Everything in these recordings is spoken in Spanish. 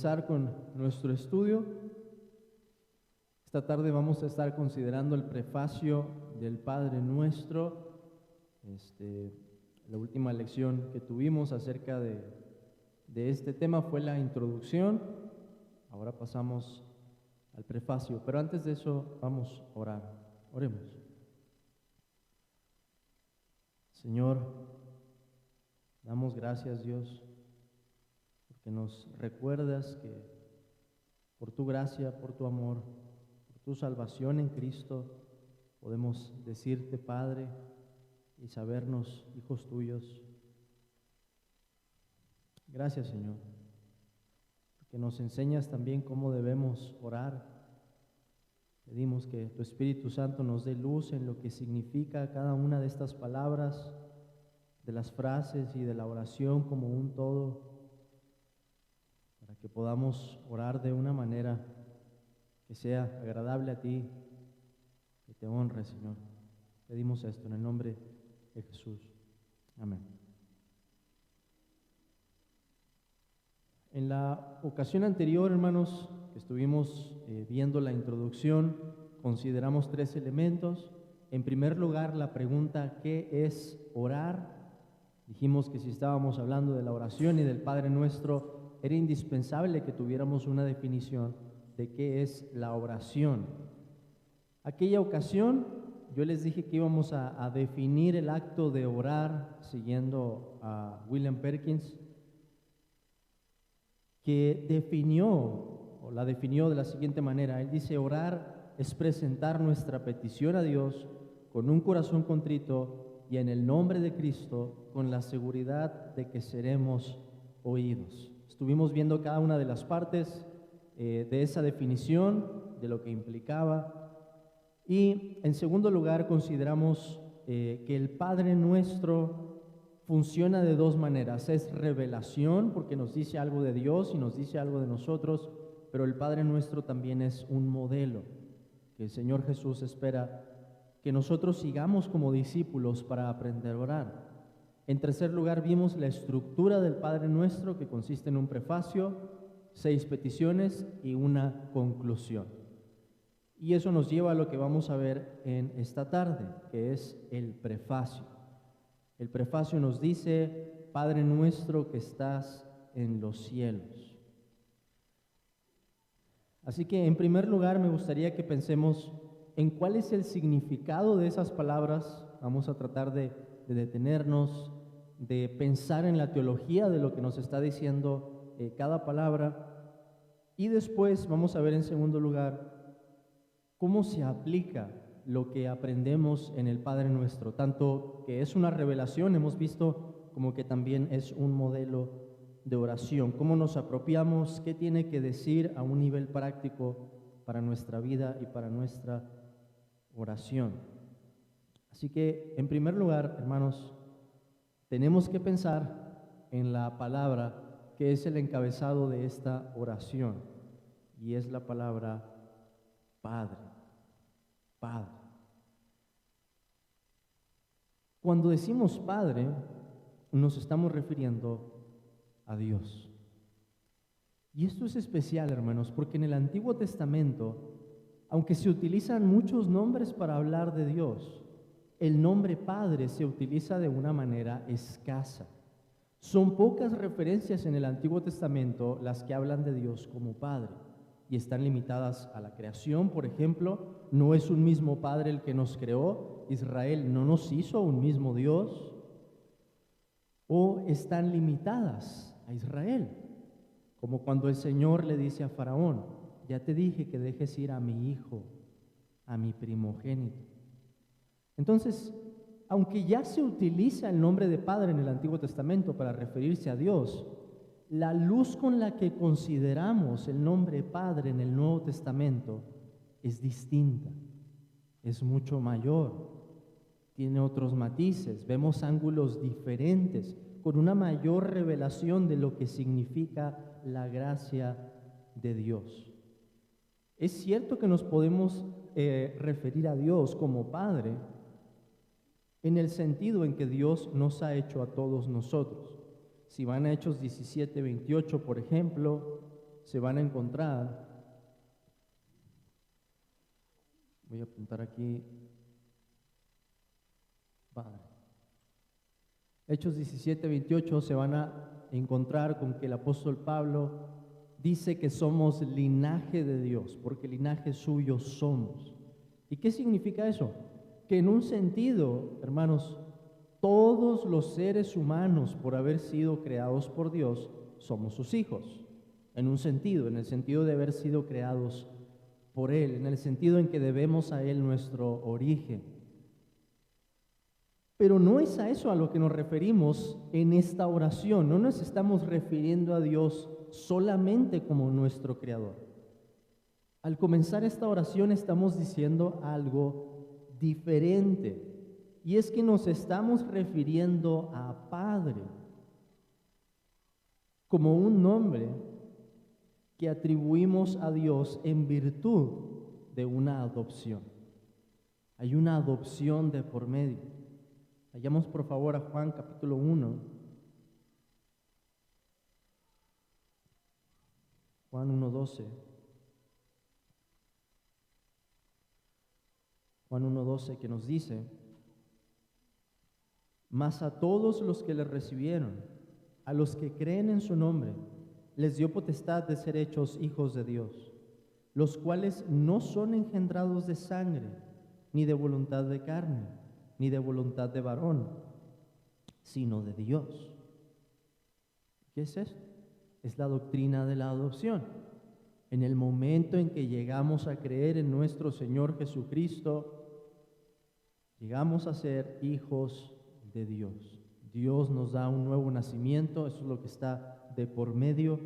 comenzar con nuestro estudio. Esta tarde vamos a estar considerando el prefacio del Padre Nuestro. La última lección que tuvimos acerca de este tema fue la introducción. Ahora pasamos al prefacio, pero antes de eso vamos a orar. Oremos. Señor, damos gracias, Dios, porque nos recuerdas que por tu gracia, por tu amor, por tu salvación en Cristo, podemos decirte Padre y sabernos hijos tuyos. Gracias, Señor, porque nos enseñas también cómo debemos orar. Pedimos que tu Espíritu Santo nos dé luz en lo que significa cada una de estas palabras, de las frases y de la oración como un todo, para que podamos orar de una manera que sea agradable a ti, que te honre, Señor. Pedimos esto en el nombre de Jesús. Amén. En la ocasión anterior, hermanos, que estuvimos viendo la introducción, consideramos tres elementos. En primer lugar, la pregunta, ¿qué es orar? Dijimos que si estábamos hablando de la oración y del Padre Nuestro, era indispensable que tuviéramos una definición de qué es la oración. Aquella ocasión, yo les dije que íbamos a definir el acto de orar siguiendo a William Perkins, que la definió de la siguiente manera. Él dice: orar es presentar nuestra petición a Dios con un corazón contrito y en el nombre de Cristo, con la seguridad de que seremos oídos. Estuvimos viendo cada una de las partes de esa definición, de lo que implicaba. Y en segundo lugar, consideramos que el Padre Nuestro funciona de dos maneras. Es revelación, porque nos dice algo de Dios y nos dice algo de nosotros, pero el Padre Nuestro también es un modelo que el Señor Jesús espera que nosotros sigamos como discípulos para aprender a orar. En tercer lugar, vimos la estructura del Padre Nuestro, que consiste en un prefacio, 6 peticiones y una conclusión. Y eso nos lleva a lo que vamos a ver en esta tarde, que es el prefacio. El prefacio nos dice: Padre nuestro que estás en los cielos. Así que en primer lugar me gustaría que pensemos en cuál es el significado de esas palabras. Vamos a tratar de detenernos, de pensar en la teología de lo que nos está diciendo cada palabra. Y después vamos a ver en segundo lugar cómo se aplica lo que aprendemos en el Padre Nuestro, tanto que es una revelación, hemos visto, como que también es un modelo de oración. Cómo nos apropiamos, qué tiene que decir a un nivel práctico para nuestra vida y para nuestra oración. Así que, en primer lugar, hermanos, tenemos que pensar en la palabra que es el encabezado de esta oración, y es la palabra Padre. Padre. Cuando decimos Padre, nos estamos refiriendo a Dios. Y esto es especial, hermanos, porque en el Antiguo Testamento, aunque se utilizan muchos nombres para hablar de Dios, el nombre Padre se utiliza de una manera escasa. Son pocas referencias en el Antiguo Testamento las que hablan de Dios como Padre, y están limitadas a la creación. Por ejemplo, no es un mismo Padre el que nos creó. Israel no nos hizo un mismo Dios. O están limitadas a Israel, como cuando el Señor le dice a Faraón: ya te dije que dejes ir a mi hijo, a mi primogénito. Entonces, aunque ya se utiliza el nombre de Padre en el Antiguo Testamento para referirse a Dios, la luz con la que consideramos el nombre Padre en el Nuevo Testamento es distinta, es mucho mayor, tiene otros matices, vemos ángulos diferentes, con una mayor revelación de lo que significa la gracia de Dios. Es cierto que nos podemos referir a Dios como Padre en el sentido en que Dios nos ha hecho a todos nosotros. Si van a Hechos 17:28, por ejemplo, se van a encontrar, voy a apuntar aquí, Padre. Hechos 17:28 se van a encontrar con que el apóstol Pablo dice que somos linaje de Dios, porque linaje suyo somos. ¿Y qué significa eso? Que en un sentido, hermanos, todos los seres humanos, por haber sido creados por Dios, somos sus hijos. En un sentido, en el sentido de haber sido creados por Él, en el sentido en que debemos a Él nuestro origen. Pero no es a eso a lo que nos referimos en esta oración. No nos estamos refiriendo a Dios solamente como nuestro creador. Al comenzar esta oración estamos diciendo algo diferente, y es que nos estamos refiriendo a Padre como un nombre que atribuimos a Dios en virtud de una adopción. Hay una adopción de por medio. Vayamos por favor a Juan capítulo 1. Juan 1:12. Juan 1:12 que nos dice: mas a todos los que le recibieron, a los que creen en su nombre, les dio potestad de ser hechos hijos de Dios, los cuales no son engendrados de sangre, ni de voluntad de carne, ni de voluntad de varón, sino de Dios. ¿Qué es esto? Es la doctrina de la adopción. En el momento en que llegamos a creer en nuestro Señor Jesucristo, llegamos a ser hijos de Dios. Dios nos da un nuevo nacimiento, eso es lo que está de por medio,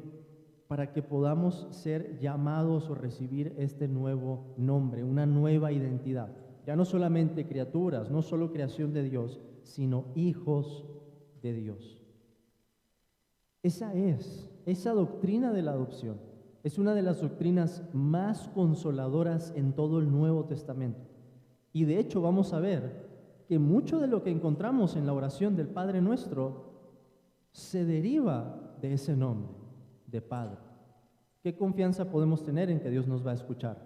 para que podamos ser llamados o recibir este nuevo nombre, una nueva identidad. Ya no solamente criaturas, no solo creación de Dios, sino hijos de Dios. Esa doctrina de la adopción es una de las doctrinas más consoladoras en todo el Nuevo Testamento. Y de hecho vamos a ver que mucho de lo que encontramos en la oración del Padre Nuestro se deriva de ese nombre, de Padre. ¿Qué confianza podemos tener en que Dios nos va a escuchar?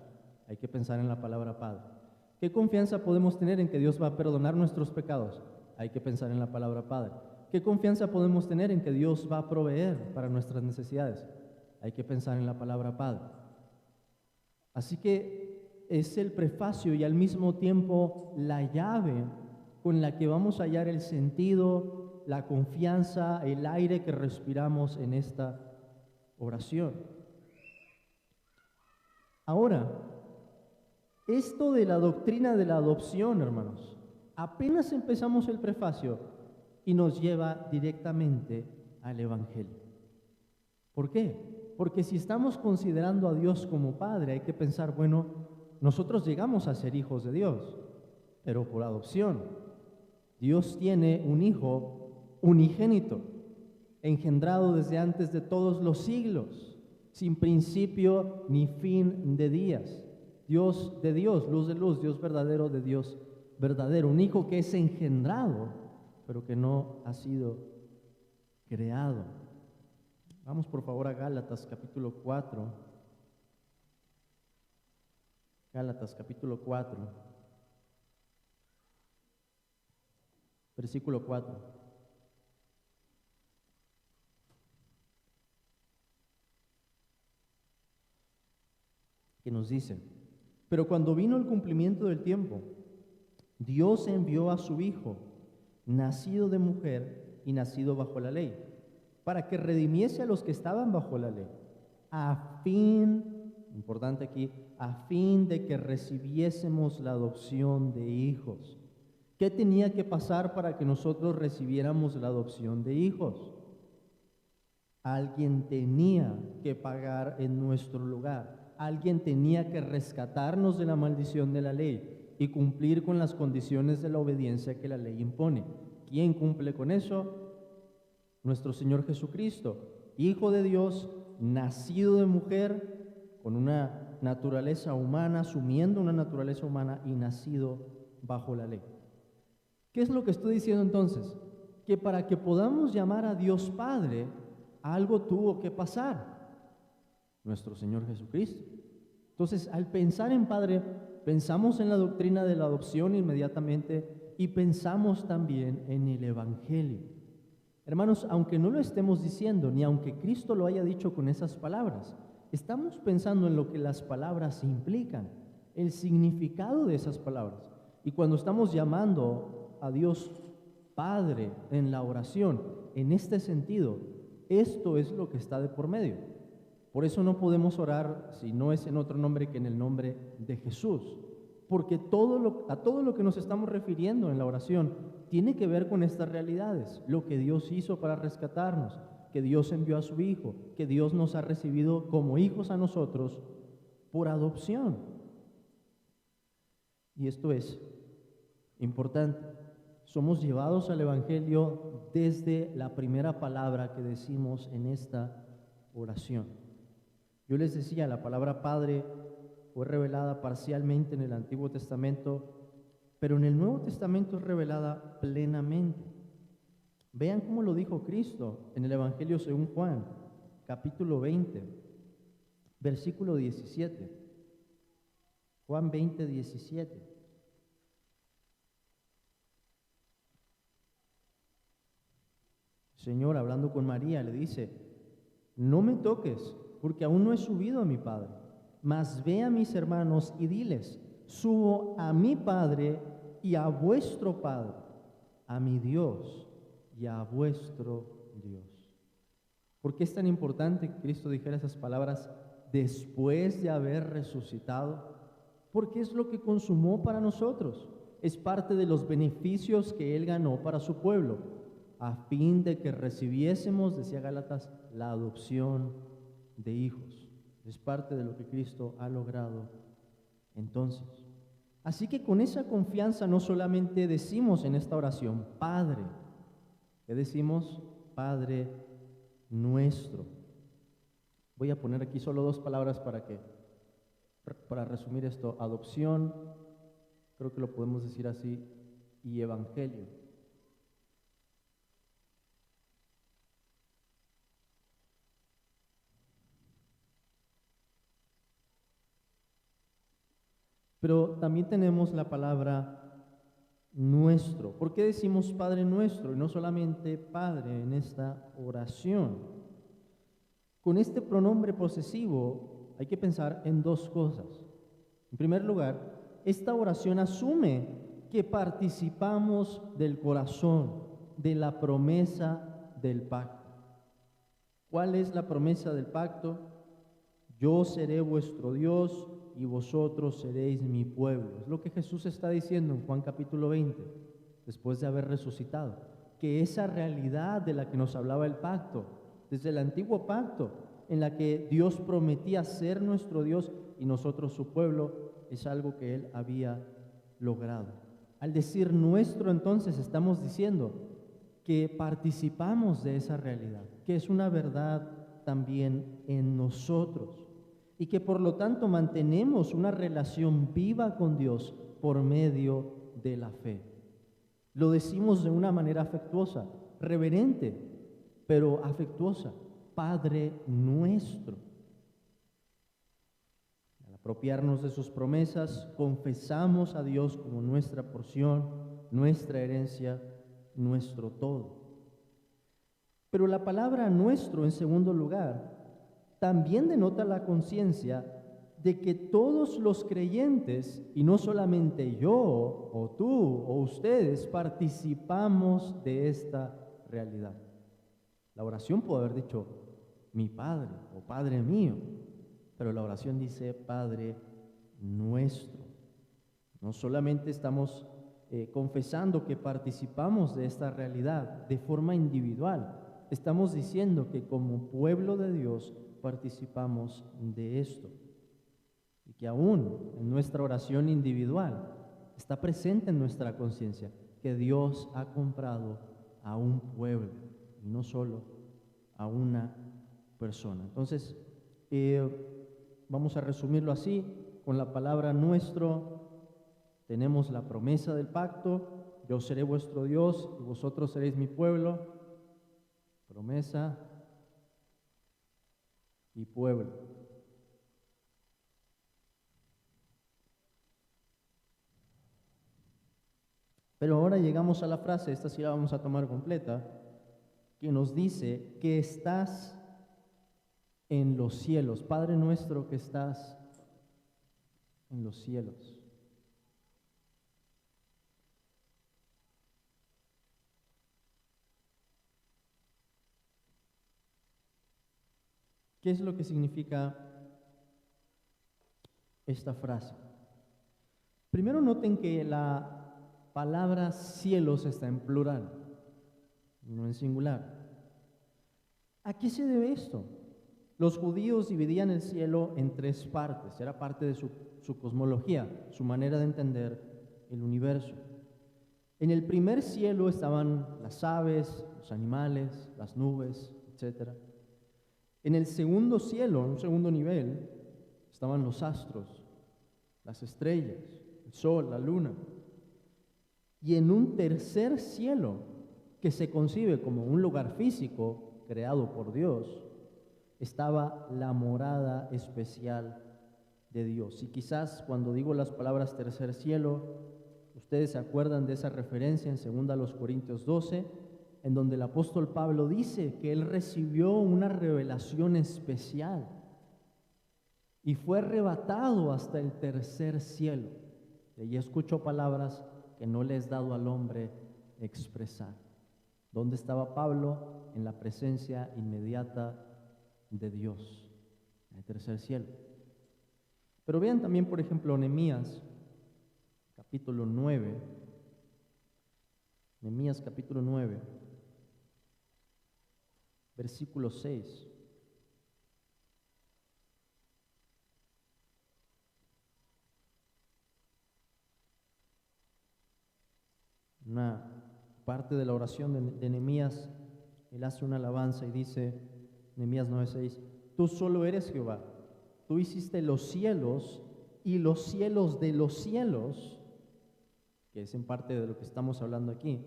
Hay que pensar en la palabra Padre. ¿Qué confianza podemos tener en que Dios va a perdonar nuestros pecados? Hay que pensar en la palabra Padre. ¿Qué confianza podemos tener en que Dios va a proveer para nuestras necesidades? Hay que pensar en la palabra Padre. Así que es el prefacio y al mismo tiempo la llave con la que vamos a hallar el sentido, la confianza, el aire que respiramos en esta oración. Ahora, esto de la doctrina de la adopción, hermanos, apenas empezamos el prefacio y nos lleva directamente al Evangelio. ¿Por qué? Porque si estamos considerando a Dios como Padre, hay que pensar, bueno, nosotros llegamos a ser hijos de Dios, pero por adopción. Dios tiene un hijo unigénito, engendrado desde antes de todos los siglos, sin principio ni fin de días. Dios de Dios, luz de luz, Dios verdadero de Dios verdadero. Un hijo que es engendrado, pero que no ha sido creado. Vamos por favor a Gálatas capítulo 4. Gálatas capítulo 4. Versículo 4. Que nos dice: pero cuando vino el cumplimiento del tiempo, Dios envió a su Hijo, nacido de mujer y nacido bajo la ley, para que redimiese a los que estaban bajo la ley, a fin, importante aquí, a fin de que recibiésemos la adopción de hijos. ¿Qué tenía que pasar para que nosotros recibiéramos la adopción de hijos? Alguien tenía que pagar en nuestro lugar. Alguien tenía que rescatarnos de la maldición de la ley y cumplir con las condiciones de la obediencia que la ley impone. ¿Quién cumple con eso? Nuestro Señor Jesucristo, Hijo de Dios, nacido de mujer, con una naturaleza humana, asumiendo una naturaleza humana y nacido bajo la ley. ¿Qué es lo que estoy diciendo entonces? Que para que podamos llamar a Dios Padre, algo tuvo que pasar. nuestro Señor Jesucristo. Entonces, al pensar en Padre, pensamos en la doctrina de la adopción inmediatamente y pensamos también en el Evangelio. Hermanos, aunque no lo estemos diciendo, ni aunque Cristo lo haya dicho con esas palabras, estamos pensando en lo que las palabras implican, el significado de esas palabras. Y cuando estamos llamando a Dios Padre en la oración, en este sentido, esto es lo que está de por medio. Por eso no podemos orar si no es en otro nombre que en el nombre de Jesús, porque a todo lo que nos estamos refiriendo en la oración tiene que ver con estas realidades, lo que Dios hizo para rescatarnos, que Dios envió a su Hijo, que Dios nos ha recibido como hijos a nosotros por adopción. Y esto es importante. Somos llevados al Evangelio desde la primera palabra que decimos en esta oración. Yo les decía, la palabra Padre fue revelada parcialmente en el Antiguo Testamento, pero en el Nuevo Testamento es revelada plenamente. Vean cómo lo dijo Cristo en el Evangelio según Juan, capítulo 20, versículo 17. Juan 20, 17. Señor, hablando con María, le dice: no me toques, porque aún no he subido a mi Padre, mas ve a mis hermanos y diles: subo a mi Padre y a vuestro Padre, a mi Dios y a vuestro Dios. ¿Por qué es tan importante que Cristo dijera esas palabras después de haber resucitado? Porque es lo que consumó para nosotros. Es parte de los beneficios que Él ganó para su pueblo, a fin de que recibiésemos, decía Gálatas, la adopción de hijos. Es parte de lo que Cristo ha logrado entonces. Así que con esa confianza no solamente decimos en esta oración, Padre, ¿qué decimos? Padre nuestro. Voy a poner aquí solo dos palabras para resumir esto: adopción, creo que lo podemos decir así, y evangelio. Pero también tenemos la palabra nuestro. ¿Por qué decimos Padre nuestro y no solamente Padre en esta oración? Con este pronombre posesivo hay que pensar en dos cosas. En primer lugar, esta oración asume que participamos del corazón, de la promesa del pacto. ¿Cuál es la promesa del pacto? Yo seré vuestro Dios y vosotros seréis mi pueblo. Es lo que Jesús está diciendo en Juan capítulo 20, después de haber resucitado. Que esa realidad de la que nos hablaba el pacto, desde el antiguo pacto, en la que Dios prometía ser nuestro Dios y nosotros su pueblo, es algo que Él había logrado. Al decir nuestro, entonces, estamos diciendo que participamos de esa realidad, que es una verdad también en nosotros, y que por lo tanto mantenemos una relación viva con Dios por medio de la fe. Lo decimos de una manera afectuosa, reverente, pero afectuosa: Padre nuestro. Al apropiarnos de sus promesas, confesamos a Dios como nuestra porción, nuestra herencia, nuestro todo. Pero la palabra nuestro, en segundo lugar, también denota la conciencia de que todos los creyentes, y no solamente yo o tú o ustedes, participamos de esta realidad. La oración puede haber dicho mi Padre o Padre mío, pero la oración dice Padre nuestro. No solamente estamos confesando que participamos de esta realidad de forma individual, estamos diciendo que como pueblo de Dios participamos de esto, y que aún en nuestra oración individual está presente en nuestra conciencia que Dios ha comprado a un pueblo y no solo a una persona. Entonces, vamos a resumirlo así: con la palabra nuestro tenemos la promesa del pacto: yo seré vuestro Dios y vosotros seréis mi pueblo. Promesa y pueblo. Pero ahora llegamos a la frase, esta sí la vamos a tomar completa, que nos dice que estás en los cielos. Padre nuestro que estás en los cielos. ¿Qué es lo que significa esta frase? Primero noten que la palabra cielos está en plural, no en singular. ¿A qué se debe esto? Los judíos dividían el cielo en tres partes, era parte de su cosmología, su manera de entender el universo. En el primer cielo estaban las aves, los animales, las nubes, etc. En el segundo cielo, en un segundo nivel, estaban los astros, las estrellas, el sol, la luna. Y en un tercer cielo, que se concibe como un lugar físico creado por Dios, estaba la morada especial de Dios. Y quizás cuando digo las palabras tercer cielo, ustedes se acuerdan de esa referencia en 2 Corintios 12, en donde el apóstol Pablo dice que él recibió una revelación especial y fue arrebatado hasta el tercer cielo. Y allí escuchó palabras que no le es dado al hombre expresar. ¿Dónde estaba Pablo? En la presencia inmediata de Dios, en el tercer cielo. Pero vean también, por ejemplo, Nehemías, capítulo 9. Nehemías, capítulo 9. Versículo 6. Una parte de la oración de Nehemías, él hace una alabanza y dice, Nehemías 9:6, tú solo eres Jehová, tú hiciste los cielos y los cielos de los cielos, que es en parte de lo que estamos hablando aquí,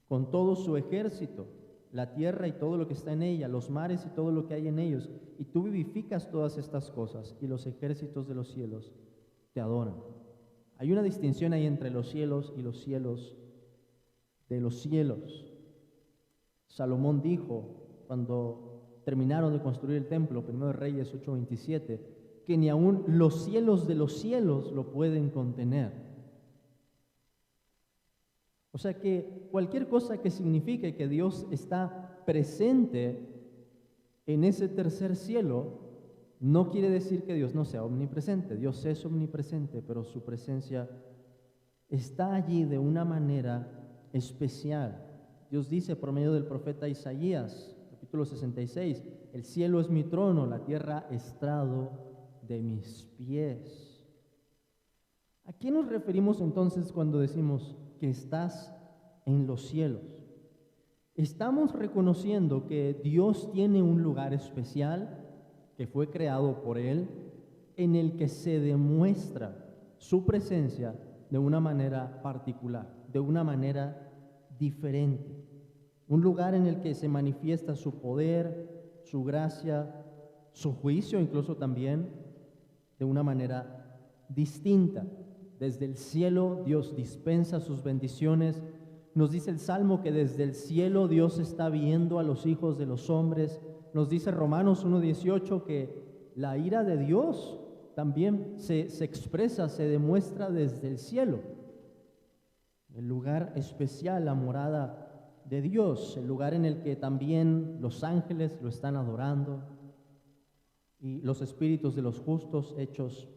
con todo su ejército, la tierra y todo lo que está en ella, los mares y todo lo que hay en ellos, y tú vivificas todas estas cosas, y los ejércitos de los cielos te adoran. Hay una distinción ahí entre los cielos y los cielos de los cielos. Salomón dijo, cuando terminaron de construir el templo, 1 Reyes 8:27, que ni aun los cielos de los cielos lo pueden contener. O sea que cualquier cosa que signifique que Dios está presente en ese tercer cielo, no quiere decir que Dios no sea omnipresente. Dios es omnipresente, pero su presencia está allí de una manera especial. Dios dice por medio del profeta Isaías, capítulo 66, el cielo es mi trono, la tierra estrado de mis pies. ¿A qué nos referimos entonces cuando decimos que estás en los cielos? Estamos reconociendo que Dios tiene un lugar especial que fue creado por Él, en el que se demuestra su presencia de una manera particular, de una manera diferente. Un lugar en el que se manifiesta su poder, su gracia, su juicio incluso también, de una manera distinta. Desde el cielo Dios dispensa sus bendiciones. Nos dice el Salmo que desde el cielo Dios está viendo a los hijos de los hombres. Nos dice Romanos 1:18 que la ira de Dios también se expresa, se demuestra desde el cielo. El lugar especial, la morada de Dios, el lugar en el que también los ángeles lo están adorando y los espíritus de los justos hechos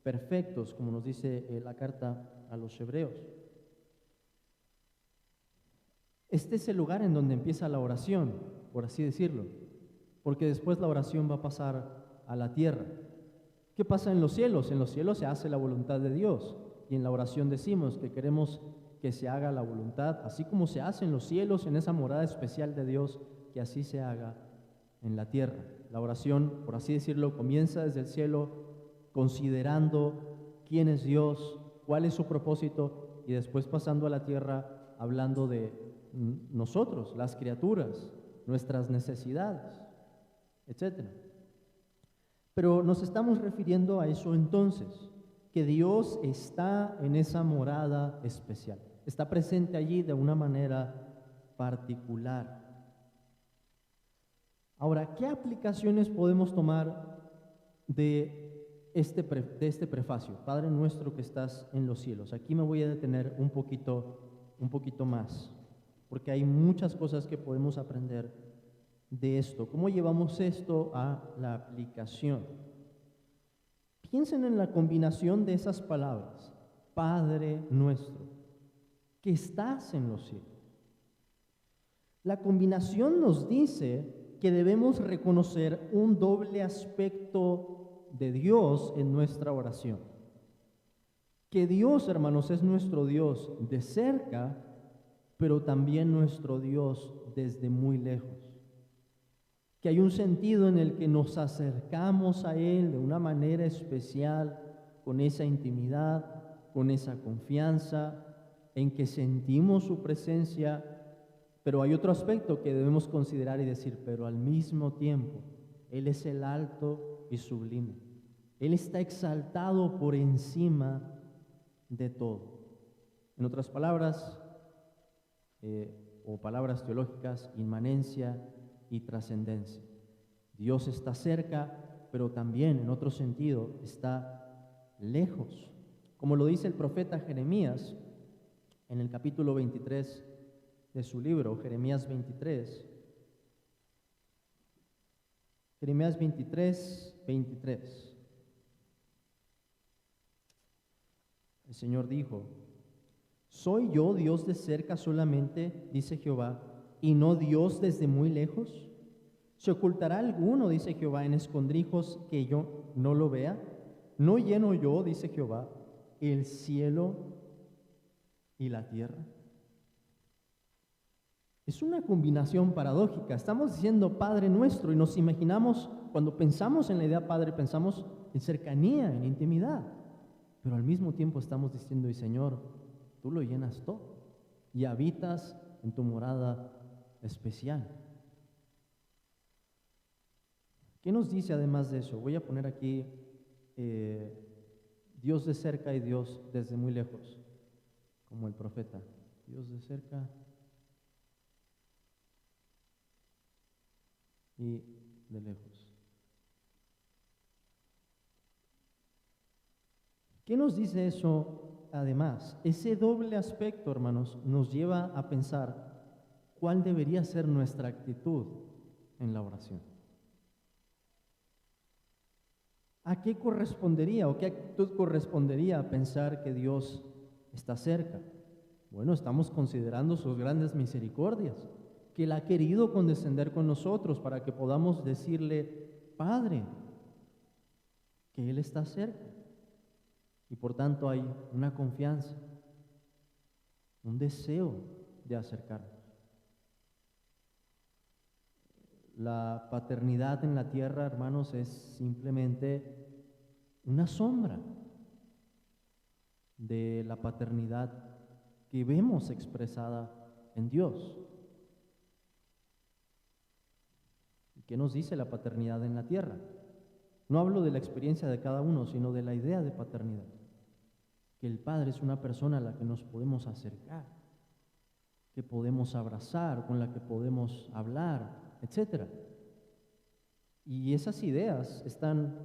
perfectos, como nos dice la carta a los hebreos. Este es el lugar en donde empieza la oración, por así decirlo, porque después la oración va a pasar a la tierra. ¿Qué pasa en los cielos? En los cielos se hace la voluntad de Dios, y en la oración decimos que queremos que se haga la voluntad, así como se hace en los cielos, en esa morada especial de Dios, que así se haga en la tierra. La oración, por así decirlo, comienza desde el cielo, considerando quién es Dios, cuál es su propósito, y después pasando a la tierra, hablando de nosotros, las criaturas, nuestras necesidades, etc. Pero nos estamos refiriendo a eso entonces, que Dios está en esa morada especial. está presente allí de una manera particular. Ahora, ¿qué aplicaciones podemos tomar de este prefacio? Padre nuestro que estás en los cielos. Aquí me voy a detener un poquito más, porque hay muchas cosas que podemos aprender de esto. ¿Cómo llevamos esto a la aplicación? Piensen en la combinación de esas palabras. Padre nuestro, que estás en los cielos. La combinación nos dice que debemos reconocer un doble aspecto de Dios en nuestra oración. Que Dios, hermanos, es nuestro Dios de cerca, pero también nuestro Dios desde muy lejos. Que hay un sentido en el que nos acercamos a Él de una manera especial, con esa intimidad, con esa confianza, en que sentimos su presencia. Pero hay otro aspecto que debemos considerar y decir, pero al mismo tiempo, Él es el alto y sublime. Él está exaltado por encima de todo. En otras palabras, o palabras teológicas, inmanencia y trascendencia. Dios está cerca, pero también, en otro sentido, está lejos. Como lo dice el profeta Jeremías en el capítulo 23 de su libro, Jeremías 23. Jeremías 23. El Señor dijo: ¿soy yo Dios de cerca solamente, dice Jehová, y no Dios desde muy lejos? ¿Se ocultará alguno, dice Jehová, en escondrijos que yo no lo vea? ¿No lleno yo, dice Jehová, el cielo y la tierra? Es una combinación paradójica. Estamos diciendo Padre nuestro y nos imaginamos, cuando pensamos en la idea Padre, pensamos en cercanía, en intimidad. Pero al mismo tiempo estamos diciendo, y Señor, tú lo llenas todo y habitas en tu morada especial. ¿Qué nos dice además de eso? Voy a poner aquí Dios de cerca y Dios desde muy lejos, como el profeta. Dios de cerca y de lejos. ¿Qué nos dice eso además? Ese doble aspecto, hermanos, nos lleva a pensar cuál debería ser nuestra actitud en la oración. ¿A qué correspondería o qué actitud correspondería a pensar que Dios está cerca? Bueno, estamos considerando sus grandes misericordias, que Él ha querido condescender con nosotros para que podamos decirle, Padre, que Él está cerca. Y por tanto hay una confianza, un deseo de acercarnos. La paternidad en la tierra, hermanos, es simplemente una sombra de la paternidad que vemos expresada en Dios. ¿Qué nos dice la paternidad en la tierra? No hablo de la experiencia de cada uno, sino de la idea de paternidad. Que el Padre es una persona a la que nos podemos acercar, que podemos abrazar, con la que podemos hablar, etc. Y esas ideas están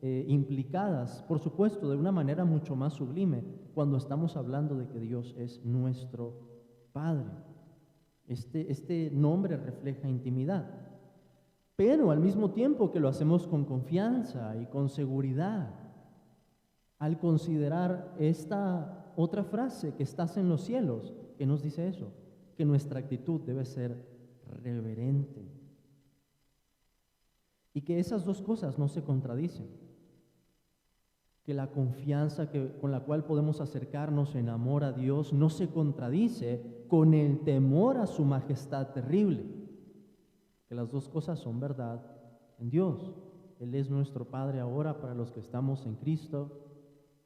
implicadas, por supuesto, de una manera mucho más sublime cuando estamos hablando de que Dios es nuestro Padre. Este nombre refleja intimidad. Pero al mismo tiempo que lo hacemos con confianza y con seguridad, al considerar esta otra frase, que estás en los cielos, que nos dice eso, que nuestra actitud debe ser reverente. Y que esas dos cosas no se contradicen. Que la confianza con la cual podemos acercarnos en amor a Dios no se contradice con el temor a su majestad terrible. Que las dos cosas son verdad en Dios. Él es nuestro Padre ahora para los que estamos en Cristo,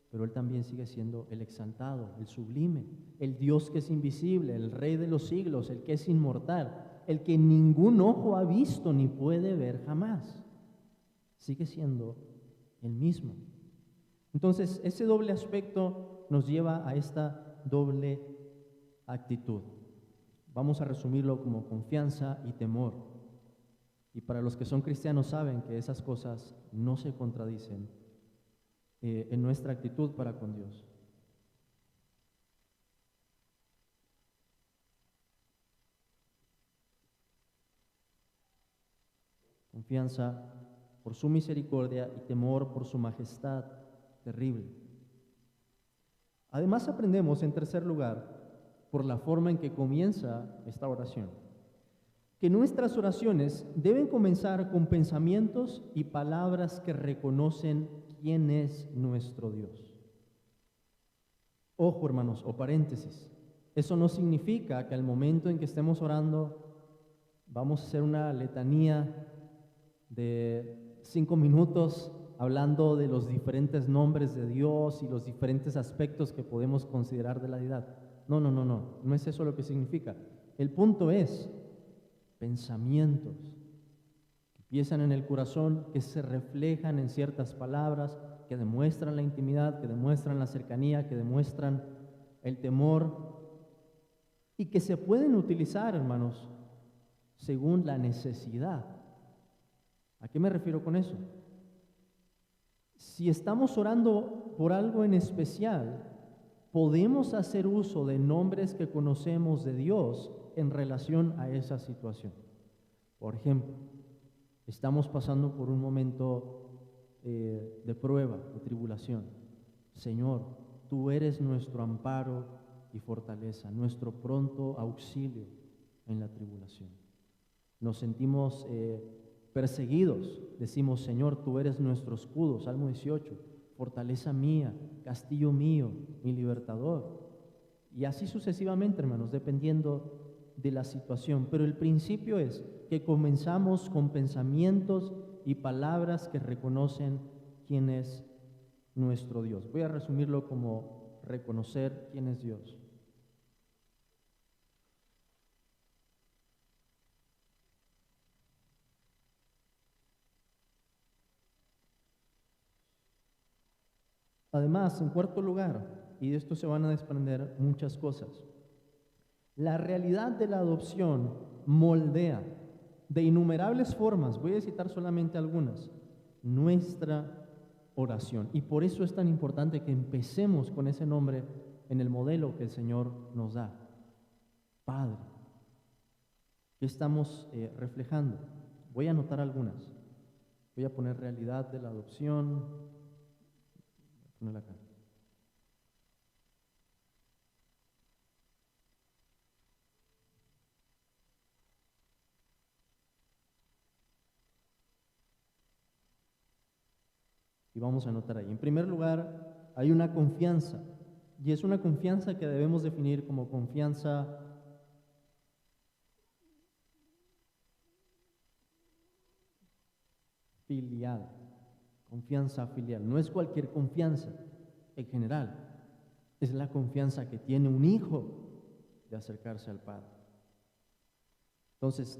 pero Él también sigue siendo el exaltado, el sublime, el Dios que es invisible, el Rey de los siglos, el que es inmortal, el que ningún ojo ha visto ni puede ver jamás. Sigue siendo el mismo. Entonces, ese doble aspecto nos lleva a esta doble actitud. Vamos a resumirlo como confianza y temor. Y para los que son cristianos saben que esas cosas no se contradicen en nuestra actitud para con Dios. Confianza por su misericordia y temor por su majestad terrible. Además aprendemos, en tercer lugar, por la forma en que comienza esta oración, que nuestras oraciones deben comenzar con pensamientos y palabras que reconocen quién es nuestro Dios. Ojo, hermanos, o paréntesis, eso no significa que al momento en que estemos orando vamos a hacer una letanía de 5 minutos hablando de los diferentes nombres de Dios y los diferentes aspectos que podemos considerar de la deidad. No es eso lo que significa. El punto es pensamientos que empiezan en el corazón, que se reflejan en ciertas palabras, que demuestran la intimidad, que demuestran la cercanía, que demuestran el temor y que se pueden utilizar, hermanos, según la necesidad. ¿A qué me refiero con eso? Si estamos orando por algo en especial, podemos hacer uso de nombres que conocemos de Dios en relación a esa situación. Por ejemplo, estamos pasando por un momento de prueba, de tribulación. Señor, tú eres nuestro amparo y fortaleza, nuestro pronto auxilio en la tribulación. Nos sentimos perseguidos, decimos, Señor, tú eres nuestro escudo, Salmo 18, fortaleza mía, castillo mío, mi libertador. Y así sucesivamente, hermanos, dependiendo de la situación. Pero el principio es que comenzamos con pensamientos y palabras que reconocen quién es nuestro Dios. Voy a resumirlo como reconocer quién es Dios. Además, en cuarto lugar, y de esto se van a desprender muchas cosas, la realidad de la adopción moldea de innumerables formas, voy a citar solamente algunas, nuestra oración. Y por eso es tan importante que empecemos con ese nombre en el modelo que el Señor nos da. Padre. ¿Qué estamos reflejando? Voy a anotar algunas. Voy a poner realidad de la adopción. Voy a ponerla acá. Y vamos a anotar ahí. En primer lugar, hay una confianza. Y es una confianza que debemos definir como confianza filial. Confianza filial. No es cualquier confianza en general. Es la confianza que tiene un hijo de acercarse al Padre. Entonces,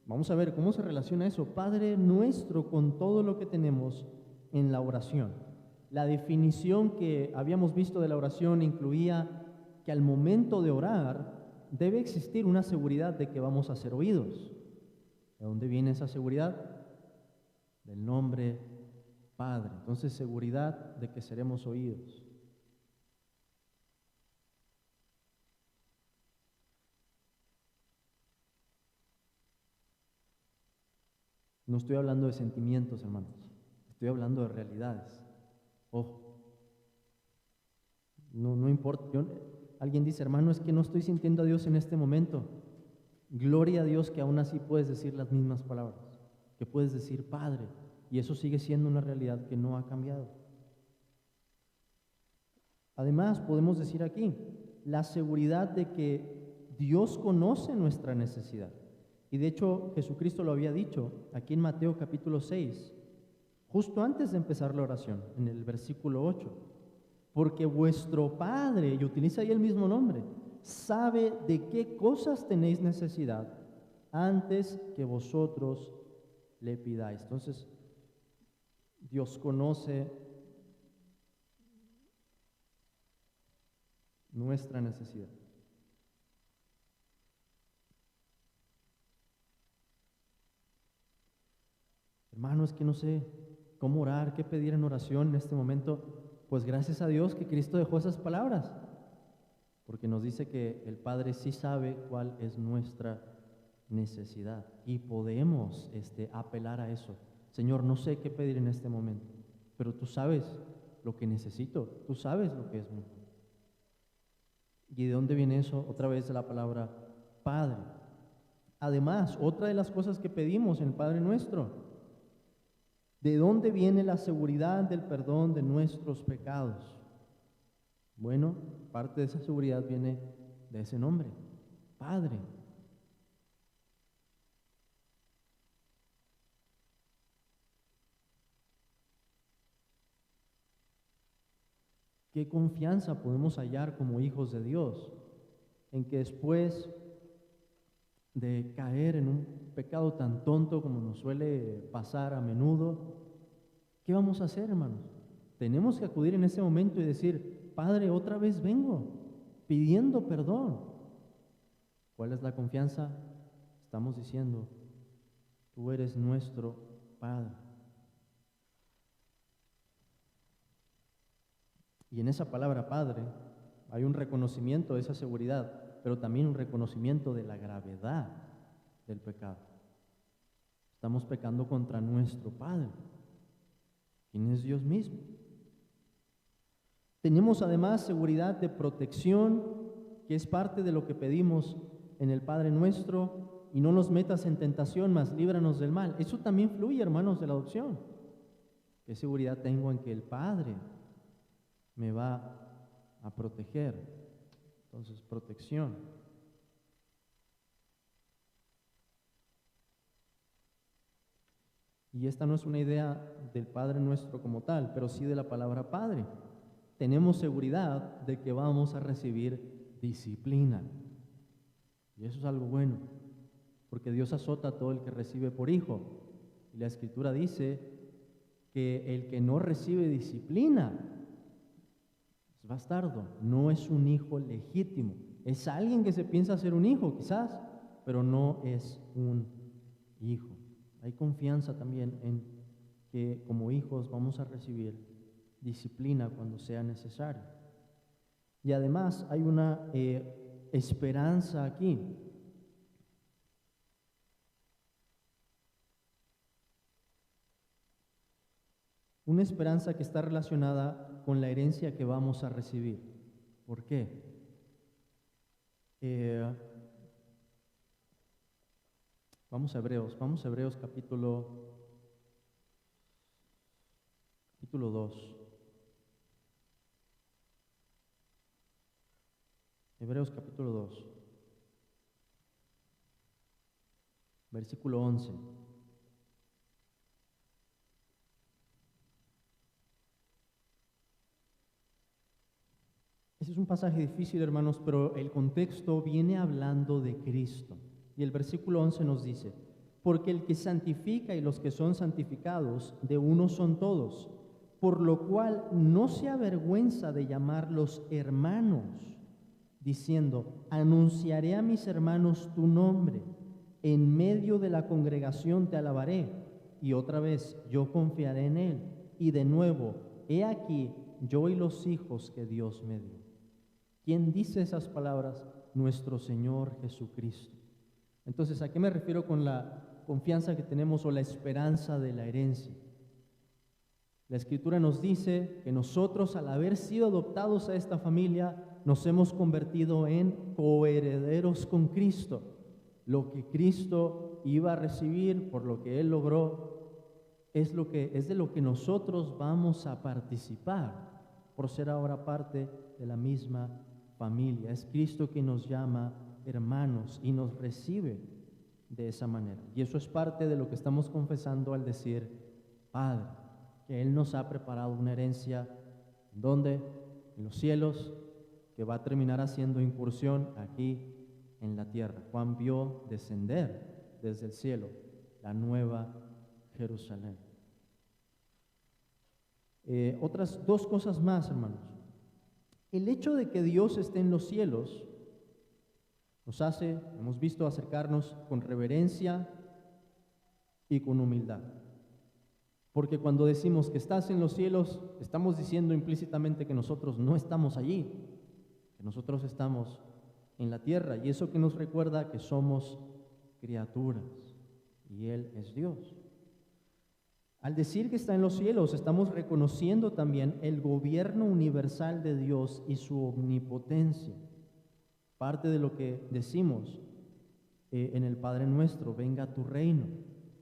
vamos a ver cómo se relaciona eso. Padre nuestro con todo lo que tenemos en la oración. La definición que habíamos visto de la oración incluía que al momento de orar debe existir una seguridad de que vamos a ser oídos. ¿De dónde viene esa seguridad? Del nombre Padre. Entonces, seguridad de que seremos oídos. No estoy hablando de sentimientos, hermanos. Estoy hablando de realidades. Ojo. No importa. Alguien dice, hermano, es que no estoy sintiendo a Dios en este momento. Gloria a Dios que aún así puedes decir las mismas palabras. Que puedes decir Padre. Y eso sigue siendo una realidad que no ha cambiado. Además, podemos decir aquí, la seguridad de que Dios conoce nuestra necesidad. Y de hecho, Jesucristo lo había dicho aquí en Mateo capítulo 6, justo antes de empezar la oración, en el versículo 8. Porque vuestro Padre, y utiliza ahí el mismo nombre, sabe de qué cosas tenéis necesidad antes que vosotros le pidáis. Entonces, Dios conoce nuestra necesidad. Hermano, es que no sé cómo orar, qué pedir en oración en este momento. Pues gracias a Dios que Cristo dejó esas palabras, porque nos dice que el Padre sí sabe cuál es nuestra necesidad y podemos apelar a eso. Señor, no sé qué pedir en este momento, pero tú sabes lo que necesito, tú sabes lo que es mejor. ¿Y de dónde viene eso? Otra vez de la palabra Padre. Además, otra de las cosas que pedimos en el Padre Nuestro, ¿de dónde viene la seguridad del perdón de nuestros pecados? Bueno, parte de esa seguridad viene de ese nombre, Padre. ¿Qué confianza podemos hallar como hijos de Dios en que después de caer en un pecado tan tonto como nos suele pasar a menudo, ¿qué vamos a hacer, hermanos? Tenemos que acudir en ese momento y decir, Padre, otra vez vengo pidiendo perdón. ¿Cuál es la confianza? Estamos diciendo, tú eres nuestro Padre. Y en esa palabra Padre hay un reconocimiento de esa seguridad, pero también un reconocimiento de la gravedad del pecado. Estamos pecando contra nuestro Padre, quien es Dios mismo. Tenemos además seguridad de protección, que es parte de lo que pedimos en el Padre Nuestro, y no nos metas en tentación, mas líbranos del mal. Eso también fluye, hermanos, de la adopción. ¿Qué seguridad tengo en que el Padre me va a proteger? Entonces, protección. Y esta no es una idea del Padre Nuestro como tal, pero sí de la palabra Padre. Tenemos seguridad de que vamos a recibir disciplina. Y eso es algo bueno, porque Dios azota a todo el que recibe por hijo. Y la Escritura dice que el que no recibe disciplina es bastardo, no es un hijo legítimo. Es alguien que se piensa ser un hijo, quizás, pero no es un hijo. Hay confianza también en que como hijos vamos a recibir disciplina cuando sea necesario. Y además hay una esperanza aquí. Una esperanza que está relacionada con la herencia que vamos a recibir. ¿Por qué? Vamos a Hebreos capítulo 2. Hebreos capítulo 2, versículo 11. Ese es un pasaje difícil, hermanos, pero el contexto viene hablando de Cristo. Y el versículo 11 nos dice, porque el que santifica y los que son santificados, de uno son todos, por lo cual no se avergüenza de llamarlos hermanos, diciendo, anunciaré a mis hermanos tu nombre, en medio de la congregación te alabaré, y otra vez yo confiaré en él, y de nuevo, he aquí yo y los hijos que Dios me dio. ¿Quién dice esas palabras? Nuestro Señor Jesucristo. Entonces, ¿a qué me refiero con la confianza que tenemos o la esperanza de la herencia? La Escritura nos dice que nosotros, al haber sido adoptados a esta familia, nos hemos convertido en coherederos con Cristo. Lo que Cristo iba a recibir por lo que Él logró es de lo que nosotros vamos a participar por ser ahora parte de la misma familia. Es Cristo quien nos llama hermanos y nos recibe de esa manera. Y eso es parte de lo que estamos confesando al decir Padre, que Él nos ha preparado una herencia, ¿dónde? En los cielos, que va a terminar haciendo incursión aquí en la tierra. Juan vio descender desde el cielo la nueva Jerusalén. Otras dos cosas más, hermanos. El hecho de que Dios esté en los cielos nos hace, hemos visto, acercarnos con reverencia y con humildad. Porque cuando decimos que estás en los cielos, estamos diciendo implícitamente que nosotros no estamos allí, que nosotros estamos en la tierra. Y eso que nos recuerda que somos criaturas y Él es Dios. Al decir que está en los cielos, estamos reconociendo también el gobierno universal de Dios y su omnipotencia. Parte de lo que decimos en el Padre Nuestro, venga tu reino.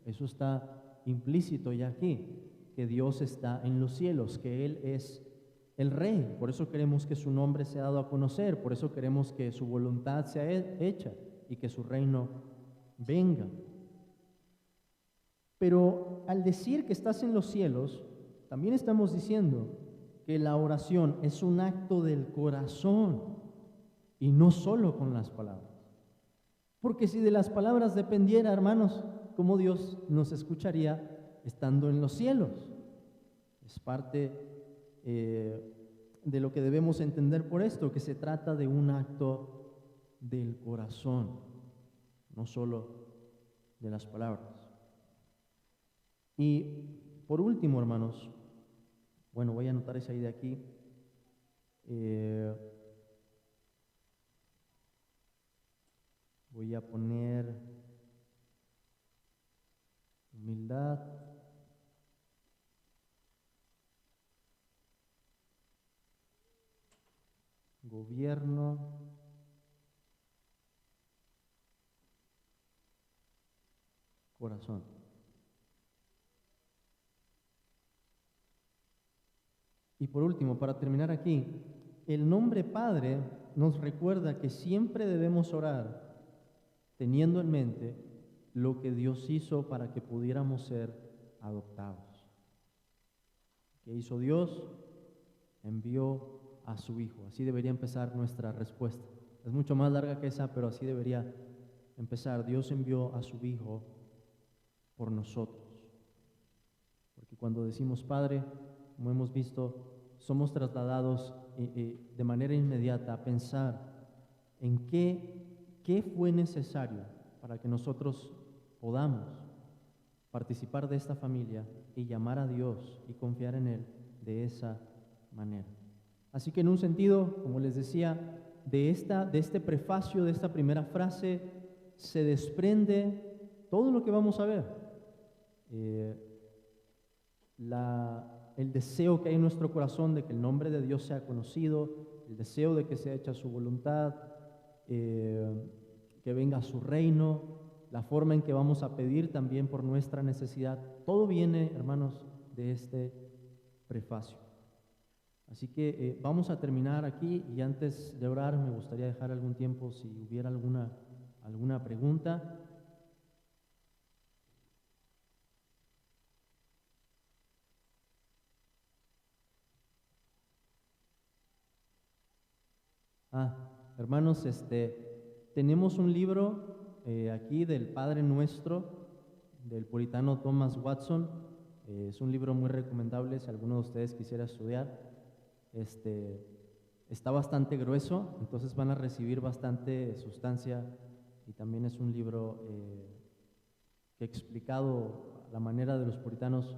Eso está implícito ya aquí, que Dios está en los cielos, que Él es el Rey. Por eso queremos que su nombre sea dado a conocer, por eso queremos que su voluntad sea hecha y que su reino venga. Pero al decir que estás en los cielos, también estamos diciendo que la oración es un acto del corazón y no solo con las palabras. Porque si de las palabras dependiera, hermanos, ¿cómo Dios nos escucharía estando en los cielos? Es parte de lo que debemos entender por esto, que se trata de un acto del corazón, no solo de las palabras. Y por último, hermanos, bueno, voy a anotar esa idea aquí. Voy a poner humildad, gobierno, corazón. Y por último, para terminar aquí, el nombre Padre nos recuerda que siempre debemos orar teniendo en mente lo que Dios hizo para que pudiéramos ser adoptados. ¿Qué hizo Dios? Envió a su Hijo. Así debería empezar nuestra respuesta. Es mucho más larga que esa, pero así debería empezar. Dios envió a su Hijo por nosotros. Porque cuando decimos Padre, como hemos visto, somos trasladados de manera inmediata a pensar en qué fue necesario para que nosotros podamos participar de esta familia y llamar a Dios y confiar en Él de esa manera. Así que en un sentido, como les decía, de este prefacio, de esta primera frase, se desprende todo lo que vamos a ver. El deseo que hay en nuestro corazón de que el nombre de Dios sea conocido, el deseo de que sea hecha su voluntad, que venga su reino, la forma en que vamos a pedir también por nuestra necesidad. Todo viene, hermanos, de este prefacio. Así que vamos a terminar aquí y antes de orar me gustaría dejar algún tiempo si hubiera alguna pregunta. Hermanos, tenemos un libro aquí del Padre Nuestro, del puritano Thomas Watson. Es un libro muy recomendable si alguno de ustedes quisiera estudiar. Está bastante grueso, entonces van a recibir bastante sustancia y también es un libro que explicado a la manera de los puritanos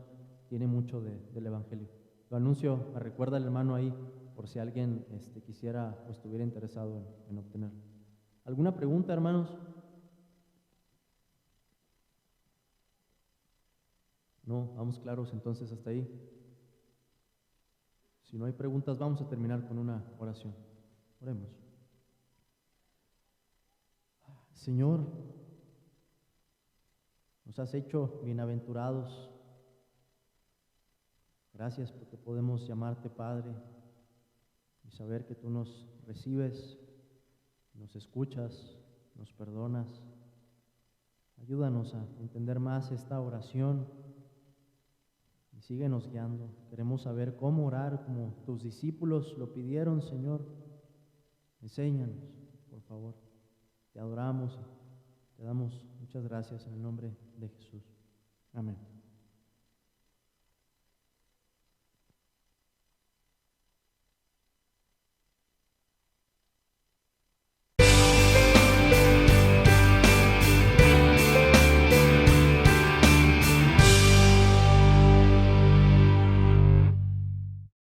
tiene mucho del Evangelio. Lo anuncio, me recuerda el hermano ahí, por si alguien quisiera o estuviera interesado en obtenerlo. ¿Alguna pregunta, hermanos? No, vamos claros entonces hasta ahí. Si no hay preguntas, vamos a terminar con una oración. Oremos. Señor, nos has hecho bienaventurados. Gracias porque podemos llamarte Padre y saber que tú nos recibes, nos escuchas, nos perdonas. Ayúdanos a entender más esta oración y síguenos guiando. Queremos saber cómo orar como tus discípulos lo pidieron, Señor. Enséñanos, por favor. Te adoramos, te damos muchas gracias en el nombre de Jesús.